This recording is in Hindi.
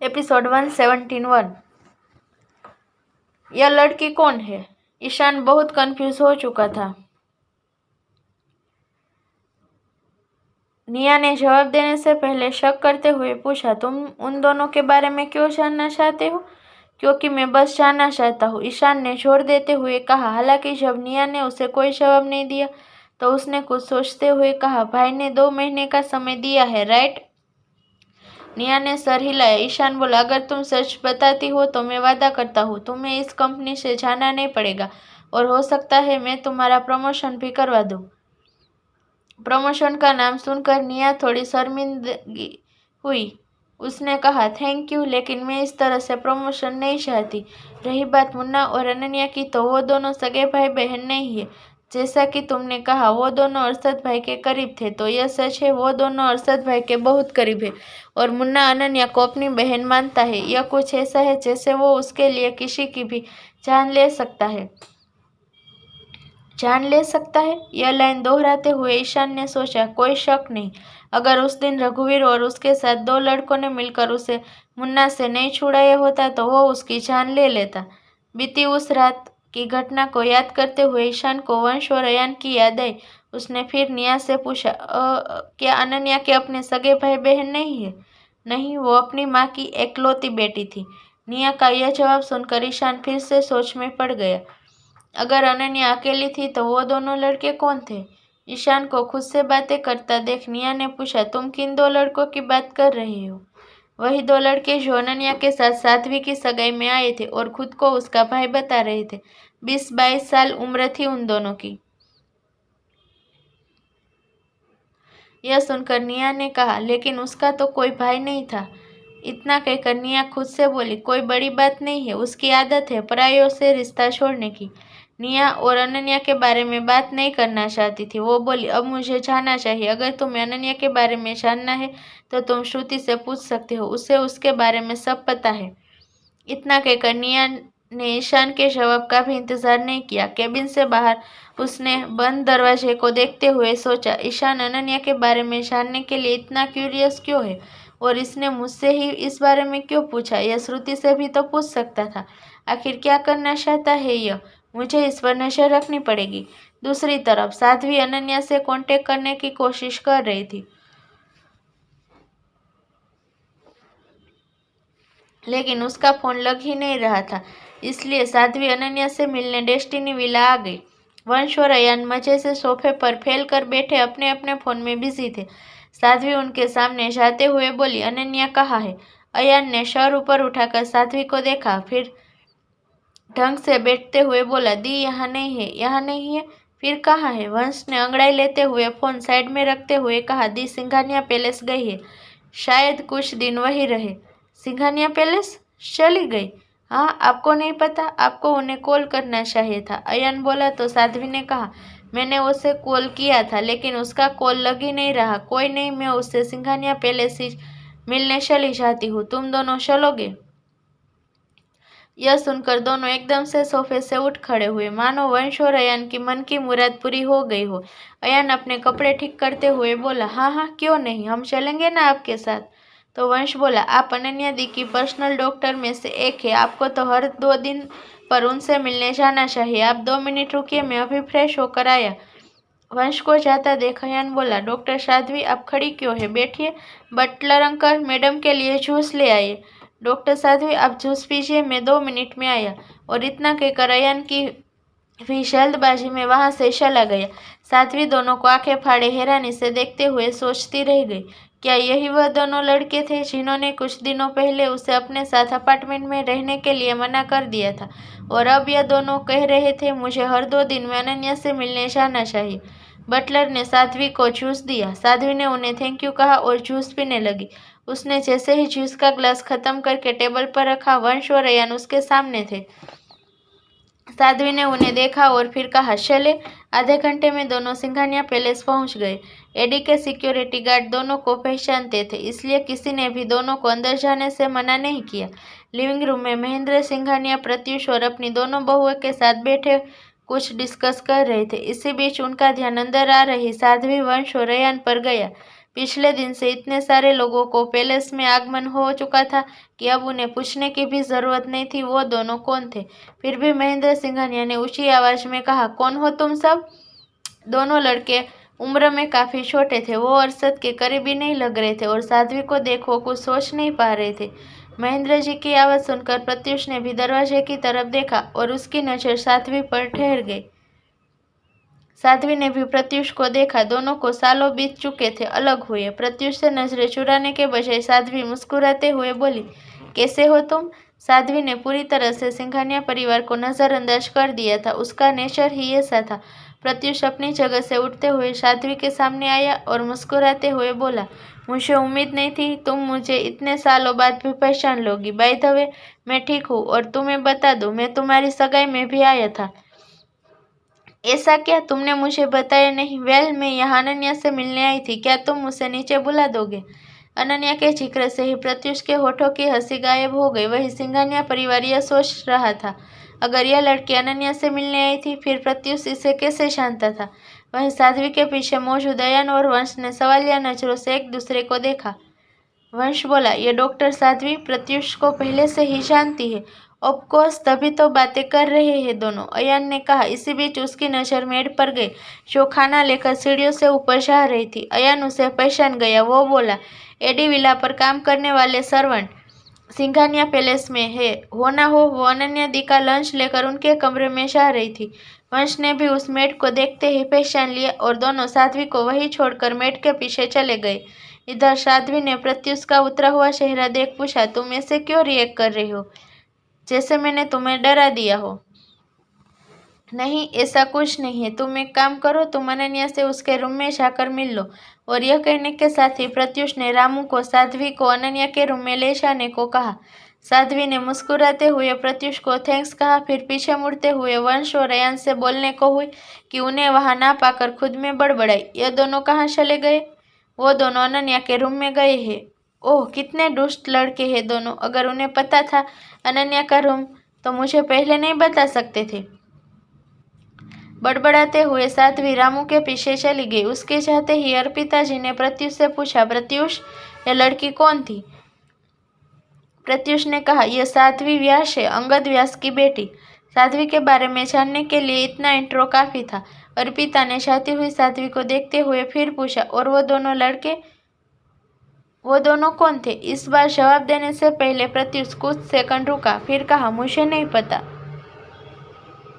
एपिसोड 171। यह लड़की कौन है? ईशान बहुत कंफ्यूज हो चुका था। निया ने जवाब देने से पहले शक करते हुए पूछा, तुम उन दोनों के बारे में क्यों जानना चाहते हो? क्योंकि मैं बस जानना चाहता हूँ, ईशान ने जोर देते हुए कहा। हालांकि जब निया ने उसे कोई जवाब नहीं दिया तो उसने कुछ सोचते हुए कहा, भाई ने 2 महीने का समय दिया है, राइट? निया ने सर हिलाया। ईशान बोला, अगर तुम सच बताती हो तो मैं वादा करता हूँ तुम्हें इस कंपनी से जाना नहीं पड़ेगा और हो सकता है मैं तुम्हारा प्रमोशन भी करवा दूँ। प्रमोशन का नाम सुनकर निया थोड़ी शर्मिंदगी हुई। उसने कहा, थैंक यू, लेकिन मैं इस तरह से प्रमोशन नहीं चाहती। रही बात मुन्ना और अनन्या की, तो वो दोनों सगे भाई बहन नहीं है। जैसा कि तुमने कहा वो दोनों अरशद भाई के करीब थे, तो यह सच है, वो दोनों अरशद भाई के बहुत करीब है और मुन्ना अनन्या को अपनी बहन मानता है। यह कुछ ऐसा है जैसे वो उसके लिए किसी की भी जान ले सकता है। जान ले सकता है? यह लाइन दोहराते हुए ईशान ने सोचा, कोई शक नहीं, अगर उस दिन रघुवीर और उसके साथ 2 लड़कों ने मिलकर उसे मुन्ना से नहीं छुड़ाया होता तो वो उसकी जान ले लेता। बीती उस रात की घटना को याद करते हुए ईशान को वंश और अयान की याद आई। उसने फिर निया से पूछा, क्या अनन्या के अपने सगे भाई बहन नहीं है? नहीं, वो अपनी माँ की एकलौती बेटी थी। निया का यह जवाब सुनकर ईशान फिर से सोच में पड़ गया। अगर अनन्या अकेली थी तो वो दोनों लड़के कौन थे? ईशान को खुद से बातें करता देख निया ने पूछा, तुम किन 2 लड़कों की बात कर रहे हो? वही 2 लड़के जो अनन्या के साथ साध्वी की सगाई में आए थे और खुद को उसका भाई बता रहे थे। 20-22 साल उम्र थी उन दोनों की। यह सुनकर निया ने कहा, लेकिन उसका तो कोई भाई नहीं था। इतना कहकर निया खुद से बोली, कोई बड़ी बात नहीं है, उसकी आदत है परायों से रिश्ता छोड़ने की। निया और अनन्या के बारे में बात नहीं करना चाहती थी। वो बोली, अब मुझे जानना चाहिए। अगर तुम्हें अनन्या के बारे में जानना है तो तुम श्रुति से पूछ सकते हो, उसे उसके बारे में सब पता है। इतना कहकर निया ने ईशान के जवाब का भी इंतजार नहीं किया। केबिन से बाहर उसने बंद दरवाजे को देखते हुए सोचा, ईशान अनन्या के बारे में जानने के लिए इतना क्यूरियस क्यों है और इसने मुझसे ही इस बारे में क्यों पूछा? यह श्रुति से भी तो पूछ सकता था। आखिर क्या करना चाहता है यह? मुझे इस पर नजर रखनी पड़ेगी। दूसरी तरफ साध्वी अनन्या से कांटेक्ट करने की कोशिश कर रही थी, लेकिन उसका फोन लग ही नहीं रहा था। इसलिए साध्वी अनन्या से मिलने डेस्टिनी विला आ गई। वंश और अयान मजे से सोफे पर फैल कर बैठे अपने अपने फोन में बिजी थे। साध्वी उनके सामने जाते हुए बोली, अनन्या कहाँ है? अयान ने सर ऊपर उठाकर साध्वी को देखा, फिर ढंग से बैठते हुए बोला, दी यहाँ नहीं है। यहाँ नहीं है? फिर कहाँ है? वंश ने अंगड़ाई लेते हुए फोन साइड में रखते हुए कहा, दी सिंघानिया पैलेस गई है, शायद कुछ दिन वही रहे। सिंघानिया पैलेस चली गई? हाँ, आपको नहीं पता? आपको उन्हें कॉल करना चाहिए था। अयान बोला तो साध्वी ने कहा, मैंने उसे कॉल किया था लेकिन उसका कॉल लग ही नहीं रहा। कोई नहीं, मैं उससे सिंघानिया पैलेस ही मिलने चली जाती हूँ, तुम दोनों चलोगे? यह सुनकर दोनों एकदम से सोफे से उठ खड़े हुए, मानो वंश और अयान की मन की मुराद पूरी हो गई हो। अयान अपने कपड़े ठीक करते हुए बोला, हाँ हाँ, क्यों नहीं, हम चलेंगे ना आपके साथ। तो वंश बोला, आप अनन्या दी की पर्सनल डॉक्टर में से एक है, आपको तो हर 2 दिन पर उनसे मिलने जाना चाहिए। आप 2 मिनट रुकिए, मैं अभी फ्रेश होकर आया। वंश को जाता देख अयान बोला, डॉक्टर साध्वी आप खड़ी क्यों है, बैठिए। बटलर अंकल, मैडम के लिए जूस ले आइए। डॉक्टर साध्वी आप जूस पीजिए, मैं 2 मिनट में आया। और इतना कहकर अयान की भी जल्दबाजी में वहां से चला गया। साध्वी दोनों को आंखें फाड़े हैरानी से देखते हुए सोचती रह गई, क्या यही वह दोनों लड़के थे जिन्होंने कुछ दिनों पहले उसे अपने साथ अपार्टमेंट में रहने के लिए मना कर दिया था? और अब यह दोनों कह रहे थे, मुझे हर 2 दिन में अनन्या से मिलने जाना चाहिए। बटलर ने साध्वी को जूस दिया। साध्वी ने उन्हें थैंक यू कहा और जूस पीने लगी। उसने जैसे ही जूस का ग्लास खत्म करके टेबल पर रखा, वंश और अयान उसके सामने थे। साध्वी ने उन्हें देखा और फिर कहा, चले। आधे घंटे में दोनों सिंघानिया पैलेस पहुंच गए। एडी के सिक्योरिटी गार्ड दोनों को पहचानते थे, इसलिए किसी ने भी दोनों को अंदर जाने से मना नहीं किया। लिविंग रूम में महेंद्र सिंघानिया प्रत्युष और अपनी दोनों बहुओं के साथ बैठे कुछ डिस्कस कर रहे थे। इसी बीच उनका ध्यान अंदर आ रही साध्वी, वंश और अयान पर गया। पिछले दिन से इतने सारे लोगों को पैलेस में आगमन हो चुका था कि अब उन्हें पूछने की भी जरूरत नहीं थी वो दोनों कौन थे। फिर भी महेंद्र सिंघानिया ने ऊंची आवाज में कहा, कौन हो तुम सब? दोनों लड़के उम्र में काफी छोटे थे। वो अरशद के करीबी नहीं लग रहे थे और साध्वी को देख वो कुछ सोच नहीं पा रहे थे। महेंद्र जी की आवाज सुनकर प्रत्युष ने भी दरवाजे की तरफ देखा और उसकी नजर साध्वी पर ठहर गई। साध्वी ने भी प्रत्युष को देखा। दोनों को सालों बीत चुके थे अलग हुए। प्रत्युष से नजरें चुराने के बजाय साध्वी मुस्कुराते हुए बोली, कैसे हो तुम? साध्वी ने पूरी तरह से सिंघानिया परिवार को नजरअंदाज कर दिया था। उसका नेचर ही ऐसा था। प्रत्युष अपनी जगह से उठते हुए साध्वी के सामने आया और मुस्कुराते हुए बोला, मुझे उम्मीद नहीं थी तुम मुझे इतने सालों बाद भी पहचान लोगी। बाय द वे, मैं ठीक हूँ और तुम्हें बता दूं, मैं तुम्हारी सगाई में भी आया था। ऐसा क्या? तुमने मुझे बताया नहीं? वेल, मैं यहाँ अनन्या से मिलने आई थी। क्या तुम उसे नीचे बुला दोगे? अनन्या के जिक्र से ही प्रत्युष के होठों की हंसी गायब हो गई। वही सिंघानिया परिवार यह सोच रहा था, अगर यह लड़की अनन्या से मिलने आई थी फिर प्रत्युष इसे कैसे जानता था। वहीं साध्वी के पीछे मौजूद अयन और वंश ने सवालिया नजरों से एक दूसरे को देखा। वंश बोला, ये डॉक्टर साध्वी प्रत्युष को पहले से ही जानती है। ऑफकोर्स, तभी तो बातें कर रहे हैं दोनों, अयन ने कहा। इसी बीच उसकी नजर मेड पर गई जो खाना लेकर सीढ़ियों से ऊपर जा रही थी। अयन उसे पहचान गया। वो बोला, एडी विला पर काम करने वाले सर्वेंट सिंघानिया पैलेस में है हो ना हो। वो अनन्या दी का लंच लेकर उनके कमरे में जा रही थी। वंश ने भी उस मेड को देखते ही पहचान लिया और दोनों साध्वी को वहीं छोड़कर मेड के पीछे चले गए। इधर साध्वी ने प्रत्युष का उतरा हुआ चेहरा देख पूछा, तुम ऐसे क्यों रिएक्ट कर रही हो, जैसे मैंने तुम्हें डरा दिया हो? नहीं, ऐसा कुछ नहीं है। तुम एक काम करो, तुम अनन्या से उसके रूम में जाकर मिल लो। और यह कहने के साथ ही प्रत्युष ने रामू को साध्वी को अनन्या के रूम में ले जाने को कहा। साध्वी ने मुस्कुराते हुए प्रत्युष को थैंक्स कहा। फिर पीछे मुड़ते हुए वंश और अयन से बोलने को हुई कि उन्हें वहां ना पाकर खुद में बड़बड़ाई, ये दोनों कहाँ चले गए? वो दोनों अनन्या के रूम में गए हैं। ओह, कितने दुष्ट लड़के हैं दोनों। अगर उन्हें पता था अनन्या का रूम तो मुझे पहले नहीं बता सकते थे। बड़बड़ाते हुए साध्वी रामू के पीछे चली गई। उसके चाहते ही अर्पिता जी ने प्रत्युष से पूछा, प्रत्युष, यह लड़की कौन थी? प्रत्युष ने कहा, यह साध्वी व्यास है, अंगद व्यास की बेटी। साध्वी के बारे में जानने के लिए इतना इंट्रो काफी था। अर्पिता ने जाती हुई साध्वी को देखते हुए फिर पूछा, और वो दोनों लड़के, वो दोनों कौन थे? इस बार जवाब देने से पहले प्रत्युष कुछ सेकंड रुका, फिर कहा, मुझे नहीं पता।